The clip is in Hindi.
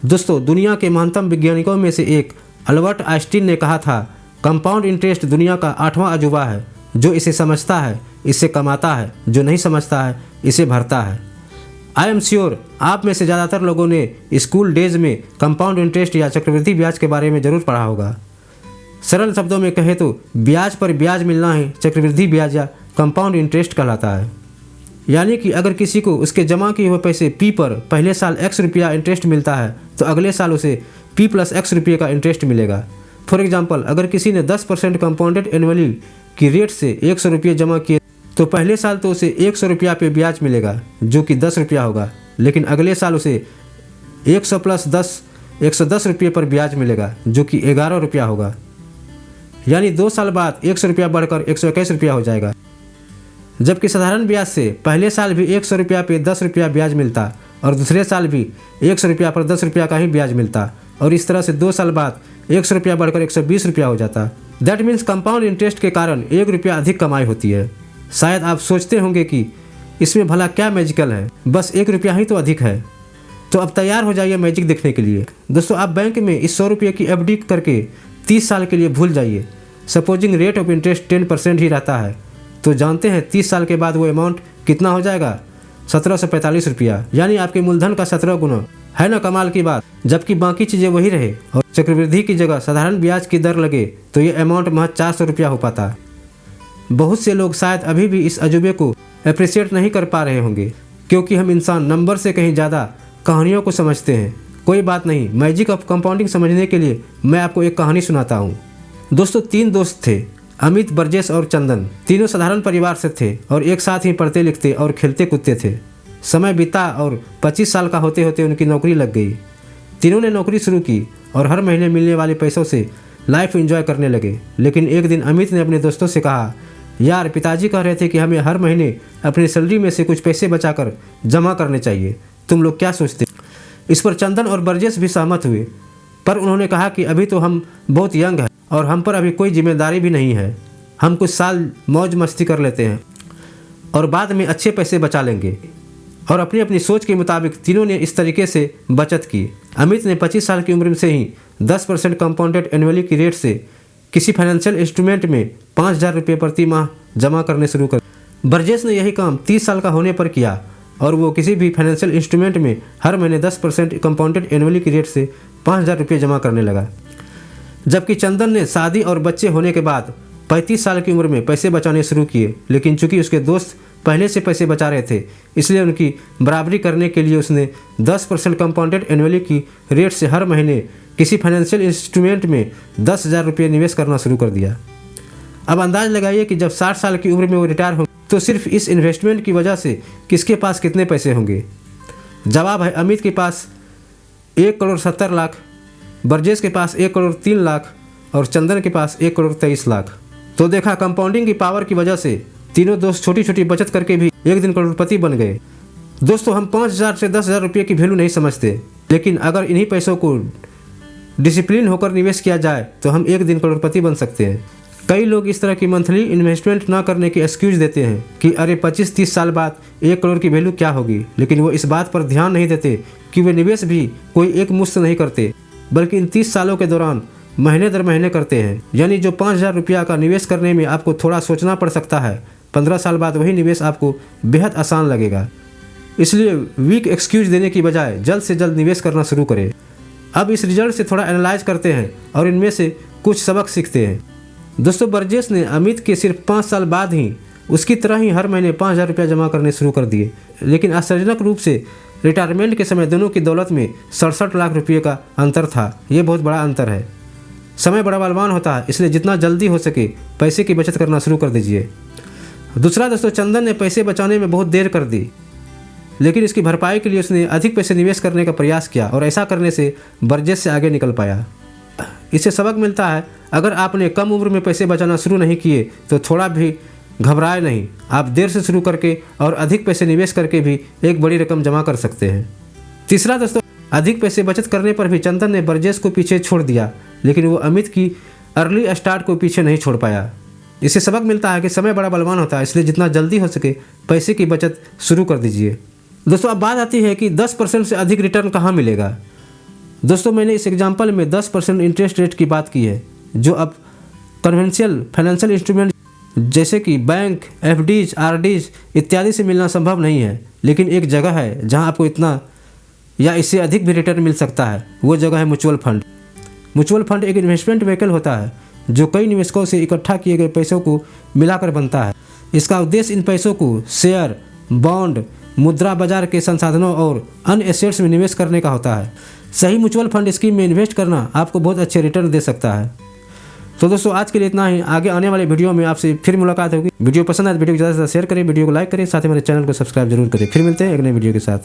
दोस्तों, दुनिया के महानतम वैज्ञानिकों में से एक अल्बर्ट आइंस्टीन ने कहा था, कंपाउंड इंटरेस्ट दुनिया का 8वां अजूबा है। जो इसे समझता है इससे कमाता है, जो नहीं समझता है इसे भरता है। आई एम श्योर आप में से ज़्यादातर लोगों ने स्कूल डेज में कंपाउंड इंटरेस्ट या चक्रवृद्धि ब्याज के बारे में ज़रूर पढ़ा होगा। सरल शब्दों में कहें तो ब्याज पर ब्याज मिलना ही चक्रवृद्धि ब्याज या कंपाउंड इंटरेस्ट कहलाता है। यानी कि अगर किसी को उसके जमा किए हुए पैसे P पर पहले साल X रुपया इंटरेस्ट मिलता है तो अगले साल उसे P + X रुपये का इंटरेस्ट मिलेगा। फॉर एग्जांपल, अगर किसी ने 10% कंपाउंडेड एनुअली की रेट से 100 रुपये जमा किए तो पहले साल तो उसे 100 रुपया पे ब्याज मिलेगा जो कि 10 रुपया होगा, लेकिन अगले साल उसे 100 + 10 110 रुपये पर ब्याज मिलेगा जो कि 11 रुपया होगा। यानी 2 साल बाद 100 रुपया बढ़कर 121 रुपया हो जाएगा। जबकि साधारण ब्याज से पहले साल भी 100 रुपया पे 10 रुपया ब्याज मिलता और दूसरे साल भी 100 रुपया पर 10 रुपया का ही ब्याज मिलता और इस तरह से 2 साल बाद 100 रुपया बढ़कर 120 रुपया हो जाता। दैट मीन्स कंपाउंड इंटरेस्ट के कारण 1 रुपया अधिक कमाई होती है। शायद आप सोचते होंगे कि इसमें भला क्या मैजिकल है, बस 1 रुपया ही तो अधिक है। तो अब तैयार हो जाइए मैजिक देखने के लिए। दोस्तों, आप बैंक में इस 100 रुपये की FD करके 30 साल के लिए भूल जाइए। सपोजिंग रेट ऑफ इंटरेस्ट 10% ही रहता है तो जानते हैं 30 साल के बाद वो अमाउंट कितना हो जाएगा? 1745 रुपया, यानी आपके मूलधन का 17 गुना। है ना कमाल की बात? जबकि बाकी चीज़ें वही रहे और चक्रवृद्धि की जगह साधारण ब्याज की दर लगे तो ये अमाउंट महज 400 रुपया हो पाता। बहुत से लोग शायद अभी भी इस अजूबे को अप्रिशिएट नहीं कर पा रहे होंगे क्योंकि हम इंसान नंबर से कहीं ज़्यादा कहानियों को समझते हैं। कोई बात नहीं, मैजिक ऑफ कंपाउंडिंग समझने के लिए मैं आपको एक कहानी सुनाता हूँ। दोस्तों, 3 दोस्त थे, अमित, बरजेश और चंदन। तीनों साधारण परिवार से थे और एक साथ ही पढ़ते लिखते और खेलते कूदते थे। समय बीता और 25 साल का होते होते उनकी नौकरी लग गई। तीनों ने नौकरी शुरू की और हर महीने मिलने वाले पैसों से लाइफ एंजॉय करने लगे। लेकिन एक दिन अमित ने अपने दोस्तों से कहा, यार पिताजी कह रहे थे कि हमें हर महीने अपनी सैलरी में से कुछ पैसे बचाकर जमा करने चाहिए, तुम लोग क्या सोचते? इस पर चंदन और बरजेश भी सहमत हुए, पर उन्होंने कहा कि अभी तो हम बहुत यंग हैं और हम पर अभी कोई जिम्मेदारी भी नहीं है। हम कुछ साल मौज मस्ती कर लेते हैं और बाद में अच्छे पैसे बचा लेंगे। और अपनी अपनी सोच के मुताबिक तीनों ने इस तरीके से बचत की। अमित ने 25 साल की उम्र से ही 10% कंपाउंडेड एनुअली की रेट से किसी फाइनेंशियल इंस्ट्रूमेंट में 5000 रुपये प्रति माह जमा करने शुरू कर। बरजेश ने यही काम 30 साल का होने पर किया और वो किसी भी फाइनेंशियल इंस्ट्रूमेंट में हर महीने 10% कंपाउंडेड एनुअली की रेट से 5000 रुपये जमा करने लगा। जबकि चंदन ने शादी और बच्चे होने के बाद 35 साल की उम्र में पैसे बचाने शुरू किए, लेकिन चूंकि उसके दोस्त पहले से पैसे बचा रहे थे इसलिए उनकी बराबरी करने के लिए उसने 10% कंपाउंडेड एनुअली की रेट से हर महीने किसी फाइनेंशियल इंस्ट्रूमेंट में 10,000 रुपये निवेश करना शुरू कर दिया। अब अंदाज लगाइए कि जब 60 साल की उम्र में वो रिटायर हो तो सिर्फ इस इन्वेस्टमेंट की वजह से किसके पास कितने पैसे होंगे? जवाब है, अमित के पास 1,70,00,000, बरजेश के पास 1,03,00,000 और चंदन के पास 1,23,00,000। तो देखा, कंपाउंडिंग की पावर की वजह से तीनों दोस्त छोटी छोटी बचत करके भी एक दिन करोड़पति बन गए। दोस्तों, हम 5,000 से 10,000 रुपये की वैल्यू नहीं समझते, लेकिन अगर इन्हीं पैसों को डिसिप्लिन होकर निवेश किया जाए तो हम एक दिन करोड़पति बन सकते हैं। कई लोग इस तरह की मंथली इन्वेस्टमेंट ना करने की एक्सक्यूज देते हैं कि अरे 25-30 साल बाद 1 करोड़ की वैल्यू क्या होगी, लेकिन वो इस बात पर ध्यान नहीं देते कि वे निवेश भी कोई एक मुश्त नहीं करते बल्कि इन 30 सालों के दौरान महीने दर महीने करते हैं। यानी जो 5,000 रुपया का निवेश करने में आपको थोड़ा सोचना पड़ सकता है, 15 साल बाद वही निवेश आपको बेहद आसान लगेगा। इसलिए वीक एक्सक्यूज देने की बजाय जल्द से जल्द निवेश करना शुरू करें। अब इस रिजल्ट से थोड़ा एनालाइज करते हैं और इनमें से कुछ सबक सीखते हैं। दोस्तों, बरजेश ने अमित के सिर्फ 5 साल बाद ही उसकी तरह ही हर महीने 5,000 रुपया जमा करने शुरू कर दिए, लेकिन आश्चर्यजनक रूप से रिटायरमेंट के समय दोनों की दौलत में 67 लाख रुपये का अंतर था। ये बहुत बड़ा अंतर है। समय बड़ा बलवान होता है, इसलिए जितना जल्दी हो सके पैसे की बचत करना शुरू कर दीजिए। दूसरा दोस्तों, चंदन ने पैसे बचाने में बहुत देर कर दी, लेकिन इसकी भरपाई के लिए उसने अधिक पैसे निवेश करने का प्रयास किया और ऐसा करने से बरजेश से आगे निकल पाया। इससे सबक मिलता है, अगर आपने कम उम्र में पैसे बचाना शुरू नहीं किए तो थोड़ा भी घबराए नहीं। आप देर से शुरू करके और अधिक पैसे निवेश करके भी एक बड़ी रकम जमा कर सकते हैं। तीसरा दोस्तों, अधिक पैसे बचत करने पर भी चंदन ने बरजेश को पीछे छोड़ दिया, लेकिन वो अमित की अर्ली स्टार्ट को पीछे नहीं छोड़ पाया। इससे सबक मिलता है कि समय बड़ा बलवान होता है, इसलिए जितना जल्दी हो सके पैसे की बचत शुरू कर दीजिए। दोस्तों, अब बात आती है कि 10% से अधिक रिटर्न कहाँ मिलेगा। दोस्तों मैंने इस एग्जाम्पल में 10% इंटरेस्ट रेट की बात की है, जो अब कन्वेंशियल फाइनेंशियल इंस्ट्रूमेंट जैसे कि बैंक, एफडीज, आरडीज इत्यादि से मिलना संभव नहीं है। लेकिन एक जगह है जहां आपको इतना या इससे अधिक भी रिटर्न मिल सकता है, वो जगह है म्यूचुअल फंड। म्यूचुअल फंड एक इन्वेस्टमेंट व्हीकल होता है जो कई निवेशकों से इकट्ठा किए गए पैसों को मिलाकर बनता है। इसका उद्देश्य इन पैसों को शेयर, बॉन्ड, मुद्रा बाजार के संसाधनों और अन्य एसेट्स में निवेश करने का होता है। सही म्यूचुअल फंड स्कीम में इन्वेस्ट करना आपको बहुत अच्छे रिटर्न दे सकता है। तो दोस्तों आज के लिए इतना ही। आगे आने वाले वीडियो में आपसे फिर मुलाकात होगी। वीडियो पसंद आए तो वीडियो को ज़्यादा से ज़्यादा शेयर करें, वीडियो को लाइक करें, साथ ही हमारे चैनल को सब्सक्राइब जरूर करें। फिर मिलते हैं एक नए वीडियो के साथ।